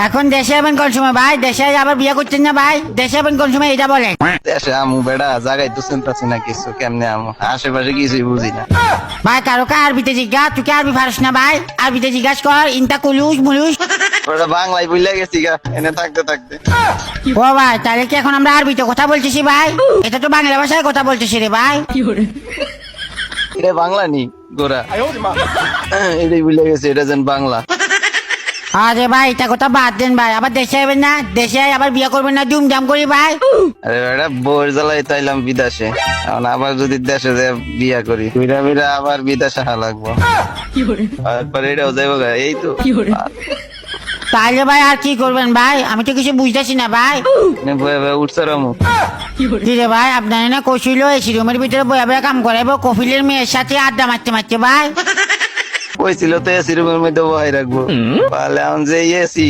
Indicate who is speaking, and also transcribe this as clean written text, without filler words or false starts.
Speaker 1: এখন দেশে যাবেন কোন সময় ভাই? দেশে আবার বিয়ে করছেন না ভাই? দেশে যাবেন কোন সময় এটা বলেন।
Speaker 2: দেশে আমু বেড়া জাগাই তো চিন্তাছি না কিছু, কেমনে আমু আশেপাশে কিছুই বুঝি না।
Speaker 1: ভাই কারো কা আরবিতে জিজ্ঞাস, তুই কি আরবি পারস না ভাই? আরবিতে জিজ্ঞাস কর, ইনতা কুলুস মুলুস।
Speaker 2: ওটা বাংলায় বুঝলে গেছি গা এনে থাকতে থাকতে।
Speaker 1: ও ভাই তাহলে কি এখন আমরা আরবিতে কথা বলতেছি ভাই? এটা তো বাংলা ভাষায় কথা বলতেছি রে ভাই।
Speaker 2: এটা বাংলা নি গোরা, এটাই বুঝলে গেছি এটা যেন বাংলা।
Speaker 1: আরে ভাই এটা কথা বাদ দেন ভাই, আবার দেশে যাবেন না? দেশে আবার বিয়ে করবেন না দুমদাম করি ভাই?
Speaker 2: আরে বেটা বউর জ্বালাই তাইলাম বিদেশে, এখন আবার যদি দেশে যে বিয়া করি বিরা বিরা আবার বিদেশে লাগবো, তারপরে এটাও যাইব গা, এই তো
Speaker 1: তাহলে ভাই আর কি করবেন ভাই? আমি তো কিছু বুঝতেছি না ভাই।
Speaker 2: উঠছে রামু।
Speaker 1: কি রে ভাই, আপনার না কৌশল এসি রুমের ভিতরে বয়ে বয়ে কাম করাবো কফিলের মেয়ের সাথে আড্ডা মারতে মারতে ভাই?
Speaker 2: কইছিল তো এসি রুমের মধ্যে বহাই রাখবো, তাহলে এখন যে এসি